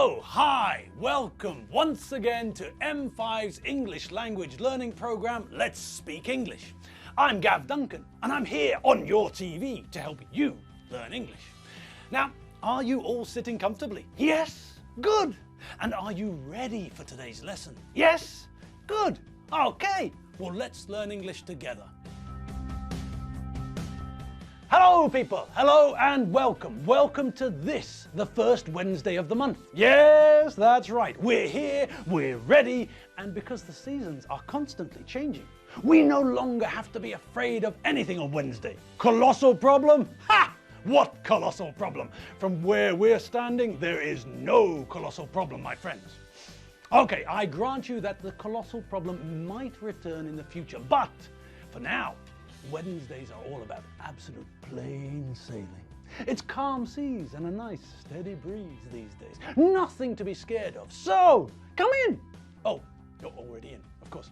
Hello, hi, welcome once again to M5's English language learning program, Let's Speak English. I'm Gav Duncan and I'm here on your TV to help you learn English. Now, are you all sitting comfortably? Yes? Good. And are you ready for today's lesson? Yes? Good. Okay, well let's learn English together. Hello people, hello and welcome. Welcome to this, the first Wednesday of the month. Yes, that's right. We're here, we're ready, and because the seasons are constantly changing, we no longer have to be afraid of anything on Wednesday. Colossal problem? Ha! What colossal problem? From where we're standing, there is no colossal problem, my friends. Okay, I grant you that the colossal problem might return in the future, but for now, Wednesdays are all about absolute plain sailing. It's calm seas and a nice steady breeze these days. Nothing to be scared of. So, come in. Oh, you're already in, of course.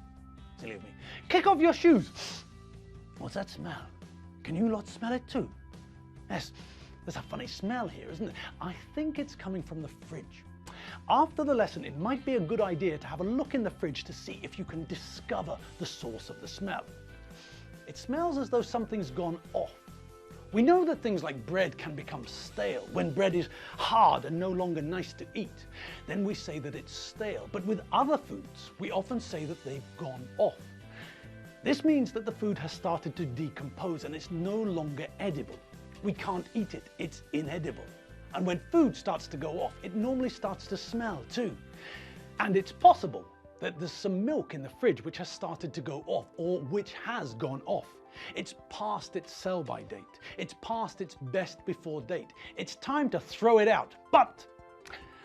Silly of me. Kick off your shoes. What's that smell? Can you lot smell it too? Yes, there's a funny smell here, isn't it? I think it's coming from the fridge. After the lesson, it might be a good idea to have a look in the fridge to see if you can discover the source of the smell. It smells as though something's gone off. We know that things like bread can become stale when bread is hard and no longer nice to eat. Then we say that it's stale, but with other foods, we often say that they've gone off. This means that the food has started to decompose and it's no longer edible. We can't eat it, it's inedible. And when food starts to go off, it normally starts to smell too. And it's possible that there's some milk in the fridge which has started to go off or which has gone off. It's past its sell-by date. It's past its best before date. It's time to throw it out, but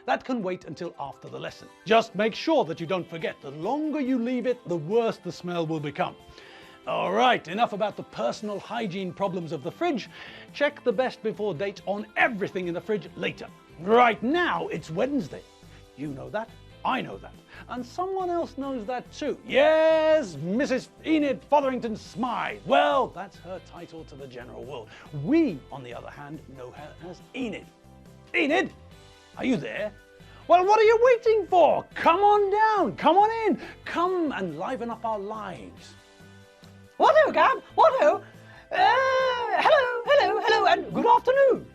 that can wait until after the lesson. Just make sure that you don't forget. The longer you leave it, the worse the smell will become. All right, enough about the personal hygiene problems of the fridge. Check the best before date on everything in the fridge later. Right now, it's Wednesday. You know that. I know that. And someone else knows that too. Yes, Mrs. Enid Fotherington Smythe. Well, that's her title to the general world. We, on the other hand, know her as Enid. Enid, are you there? Well, what are you waiting for? Come on down, come on in. Come and liven up our lives. What-ho, Gab? What-ho? Hello, and good afternoon.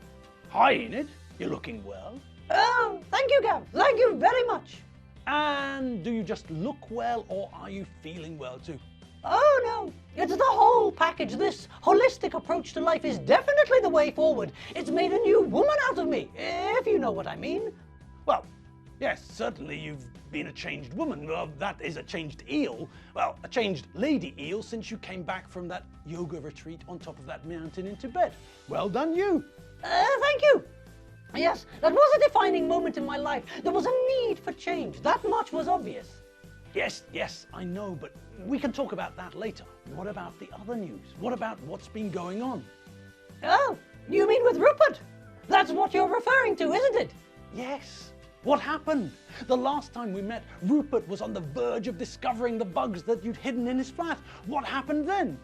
Hi, Enid. You're looking well. Oh, thank you, Gab. Thank you very much. And do you just look well, or are you feeling well too? Oh, no. It's the whole package. This holistic approach to life is definitely the way forward. It's made a new woman out of me, if you know what I mean. Well, yes, certainly you've been a changed woman. Well, that is a changed eel. Well, a changed lady eel since you came back from that yoga retreat on top of that mountain in Tibet. Well done, you. Thank you. Yes, that was a defining moment in my life. There was a need for change. That much was obvious. Yes, I know, but we can talk about that later. What about the other news? What about what's been going on? Oh, you mean with Rupert? That's what you're referring to, isn't it? Yes. What happened? The last time we met, Rupert was on the verge of discovering the bugs that you'd hidden in his flat. What happened then?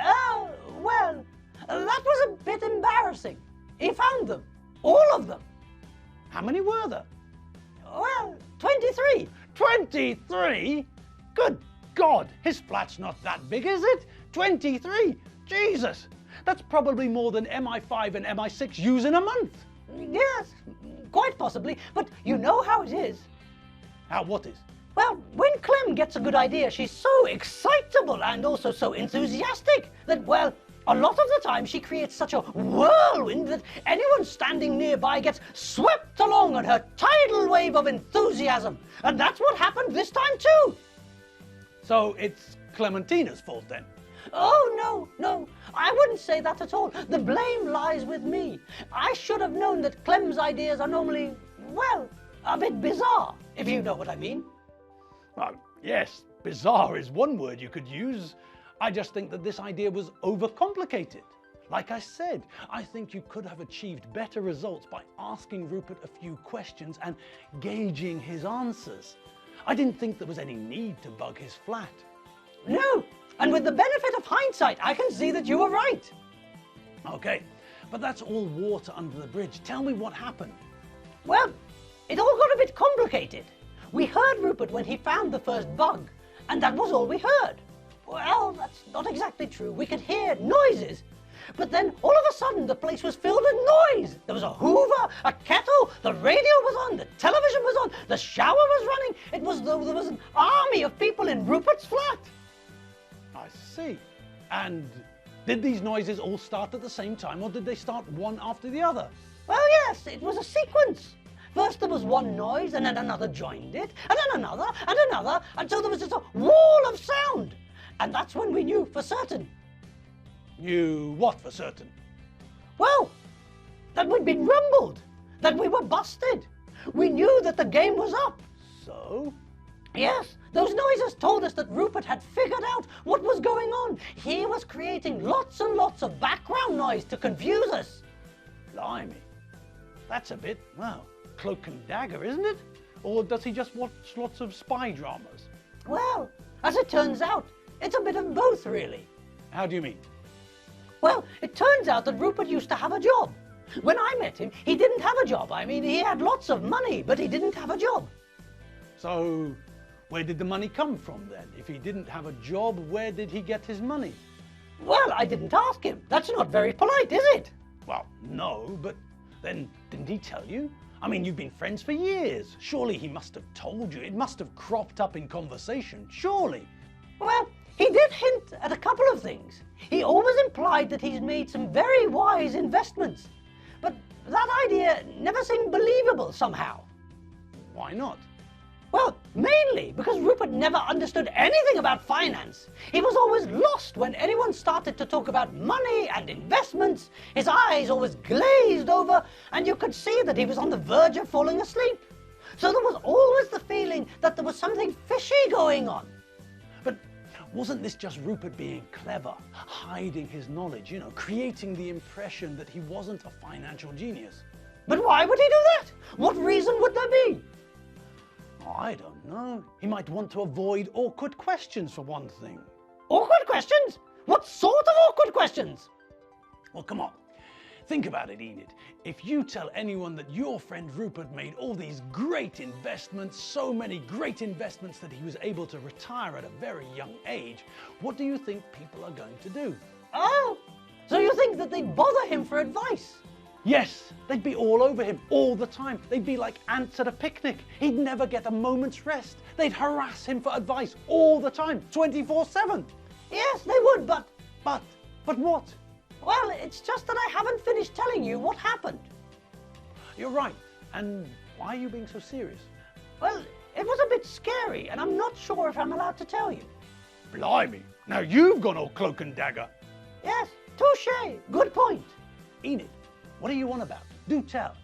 Oh, well, that was a bit embarrassing. He found them. All of them. How many were there? Well, 23. 23? Good God, his flat's not that big, is it? 23? Jesus, that's probably more than MI5 and MI6 use in a month. Yes, quite possibly, but you know how it is. How what is? Well, when Clem gets a good idea, she's so excitable and also so enthusiastic that, well, a lot of the time she creates such a whirlwind that anyone standing nearby gets swept along on her tidal wave of enthusiasm. And that's what happened this time too. So it's Clementina's fault then? Oh, no, I wouldn't say that at all. The blame lies with me. I should have known that Clem's ideas are normally, well, a bit bizarre, if you know what I mean. Well, yes, bizarre is one word you could use. I just think that this idea was overcomplicated. Like I said, I think you could have achieved better results by asking Rupert a few questions and gauging his answers. I didn't think there was any need to bug his flat. No, and with the benefit of hindsight, I can see that you were right. Okay, but that's all water under the bridge. Tell me what happened. Well, it all got a bit complicated. We heard Rupert when he found the first bug, and that was all we heard. Well, that's not exactly true. We could hear noises, but then all of a sudden the place was filled with noise. There was a hoover, a kettle, the radio was on, the television was on, the shower was running. It was though there was an army of people in Rupert's flat. I see. And did these noises all start at the same time, or did they start one after the other? Well, yes, it was a sequence. First there was one noise, and then another joined it, and then another, and another, until there was just a wall of sound. And that's when we knew for certain. Knew what for certain? Well, that we'd been rumbled, that we were busted. We knew that the game was up. So? Yes, those noises told us that Rupert had figured out what was going on. He was creating lots and lots of background noise to confuse us. Blimey. That's a bit, well, cloak and dagger, isn't it? Or does he just watch lots of spy dramas? Well, as it turns out, it's a bit of both, really. How do you mean? Well, it turns out that Rupert used to have a job. When I met him, he didn't have a job. I mean, he had lots of money, but he didn't have a job. So, where did the money come from then? If he didn't have a job, where did he get his money? Well, I didn't ask him. That's not very polite, is it? Well, no, but then didn't he tell you? I mean, you've been friends for years. Surely he must have told you. It must have cropped up in conversation, surely. Well, he did hint at a couple of things. He always implied that he's made some very wise investments. But that idea never seemed believable somehow. Why not? Well, mainly because Rupert never understood anything about finance. He was always lost when anyone started to talk about money and investments. His eyes always glazed over, and you could see that he was on the verge of falling asleep. So there was always the feeling that there was something fishy going on. But wasn't this just Rupert being clever, hiding his knowledge, creating the impression that he wasn't a financial genius? But why would he do that? What reason would there be? I don't know. He might want to avoid awkward questions, for one thing. Awkward questions? What sort of awkward questions? Well, come on. Think about it, Enid. If you tell anyone that your friend Rupert made all these great investments, so many great investments that he was able to retire at a very young age, what do you think people are going to do? Oh, so you think that they'd bother him for advice? Yes, they'd be all over him all the time. They'd be like ants at a picnic. He'd never get a moment's rest. They'd harass him for advice all the time, 24/7. Yes, they would, but what? well, it's just that I haven't finished telling you what happened. You're right. And why are you being so serious? Well, it was a bit scary, and I'm not sure if I'm allowed to tell you. Blimey. Now you've gone all cloak and dagger. Yes, touche. Good point. Enid, what are you on about? Do tell.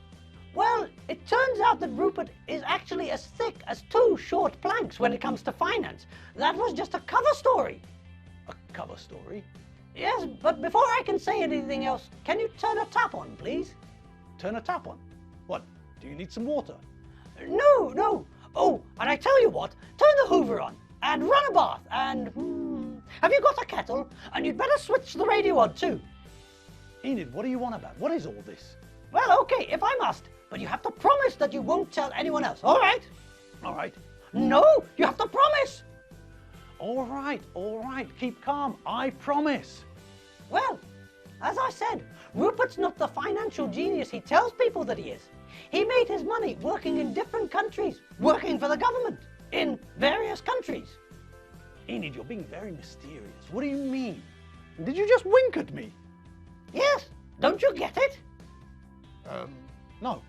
Well, it turns out that Rupert is actually as thick as two short planks when it comes to finance. That was just a cover story. A cover story? Yes, but before I can say anything else, can you turn a tap on, please? Turn a tap on? What, do you need some water? No. Oh, and I tell you what, turn the hoover on and run a bath and... have you got a kettle? And you'd better switch the radio on too. Enid, what are you on about? What is all this? Well, okay, if I must, but you have to promise that you won't tell anyone else, all right? All right. No, you have to promise. All right. Keep calm. I promise. Well, as I said, Rupert's not the financial genius he tells people that he is. He made his money working in different countries, working for the government, in various countries. Enid, you're being very mysterious. What do you mean? Did you just wink at me? Yes, don't you get it? No.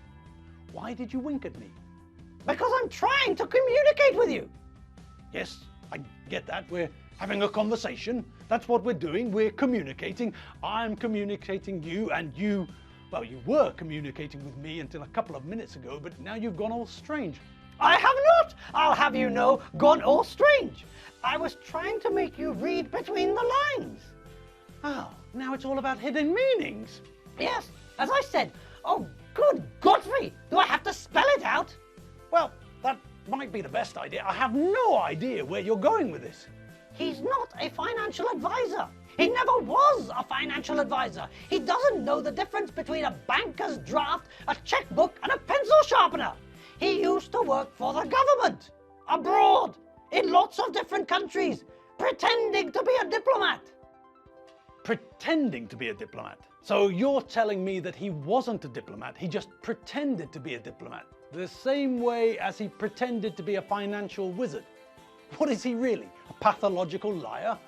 Why did you wink at me? Because I'm trying to communicate with you. Yes, I get that. We're having a conversation. That's what we're doing. We're communicating. I'm communicating you, and you were communicating with me until a couple of minutes ago, but now you've gone all strange. I have not, I'll have you know, gone all strange. I was trying to make you read between the lines. Oh, now it's all about hidden meanings. Yes, as I said. Oh, good Godfrey, do I have to spell it out? Well, that might be the best idea. I have no idea where you're going with this. He's not a financial advisor. He never was a financial advisor. He doesn't know the difference between a banker's draft, a checkbook, and a pencil sharpener. He used to work for the government, abroad, in lots of different countries, pretending to be a diplomat. Pretending to be a diplomat? So you're telling me that he wasn't a diplomat, he just pretended to be a diplomat, the same way as he pretended to be a financial wizard. What is he really, a pathological liar?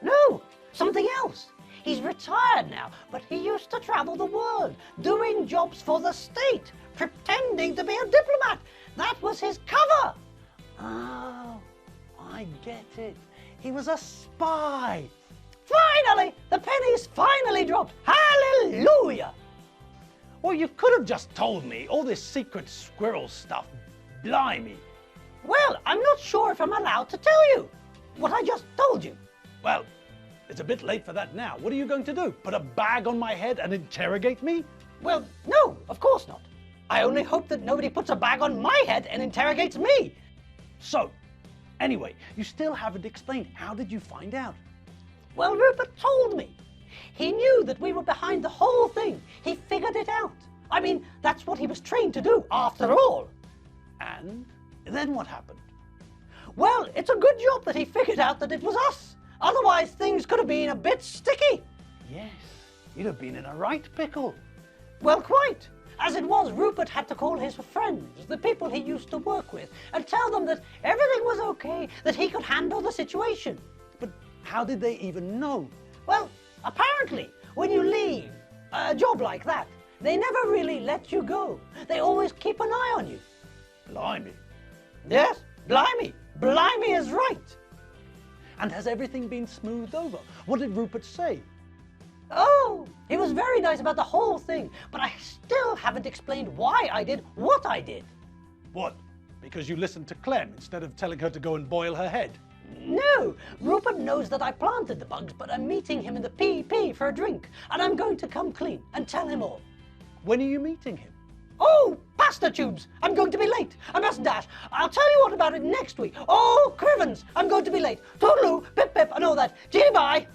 No, something else. He's retired now, but he used to travel the world, doing jobs for the state, pretending to be a diplomat. That was his cover. Oh, I get it. He was a spy. Finally, the pennies finally dropped. Hallelujah! Well, you could have just told me all this secret squirrel stuff. Blimey. Well, I'm not sure if I'm allowed to tell you what I just told you. Well, it's a bit late for that now. What are you going to do? Put a bag on my head and interrogate me? Well, no, of course not. I only hope that nobody puts a bag on my head and interrogates me. So, anyway, you still haven't explained. How did you find out? Well, Rupert told me. He knew that we were behind the whole thing. He figured it out. I mean, that's what he was trained to do, after all. And then what happened? Well, it's a good job that he figured out that it was us. Otherwise, things could have been a bit sticky. Yes, you'd have been in a right pickle. Well, quite. As it was, Rupert had to call his friends, the people he used to work with, and tell them that everything was okay, that he could handle the situation. But how did they even know? Well, apparently, when you leave a job like that, they never really let you go. They always keep an eye on you. Blimey. Yes, blimey. Blimey is right. And has everything been smoothed over? What did Rupert say? Oh, he was very nice about the whole thing, but I still haven't explained why I did what I did. What? Because you listened to Clem instead of telling her to go and boil her head? No, Rupert knows that I planted the bugs, but I'm meeting him in the PP for a drink, and I'm going to come clean and tell him all. When are you meeting him? Oh, pasta tubes! I'm going to be late. I must dash. I'll tell you all about it next week. Oh, Crivens! I'm going to be late. Toodaloo, pip pip, and all that. Gee, bye!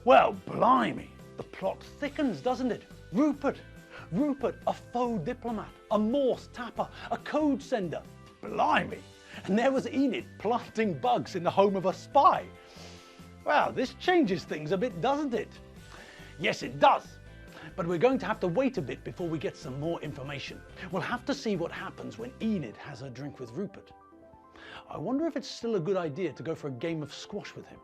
Well, blimey, the plot thickens, doesn't it? Rupert, a faux diplomat, a Morse tapper, a code sender. Blimey! And there was Enid planting bugs in the home of a spy. Well, this changes things a bit, doesn't it? Yes, it does. But we're going to have to wait a bit before we get some more information. We'll have to see what happens when Enid has her drink with Rupert. I wonder if it's still a good idea to go for a game of squash with him.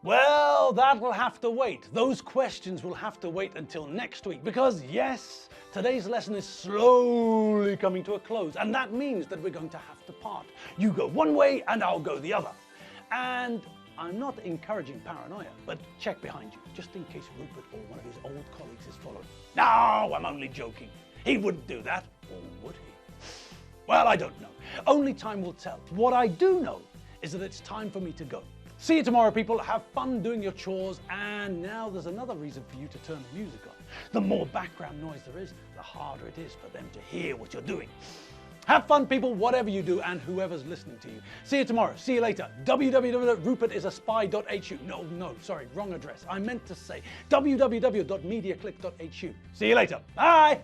Well, that will have to wait. Those questions will have to wait until next week because, yes, today's lesson is slowly coming to a close, and that means that we're going to have to part. You go one way and I'll go the other. And I'm not encouraging paranoia, but check behind you, just in case Rupert or one of his old colleagues is following. No, I'm only joking. He wouldn't do that, or would he? Well, I don't know. Only time will tell. What I do know is that it's time for me to go. See you tomorrow, people. Have fun doing your chores. And now there's another reason for you to turn the music on. The more background noise there is, the harder it is for them to hear what you're doing. Have fun, people, whatever you do and whoever's listening to you. See you tomorrow. See you later. www.rupertisaspy.hu. No, sorry, wrong address. I meant to say www.mediaclick.hu. See you later. Bye.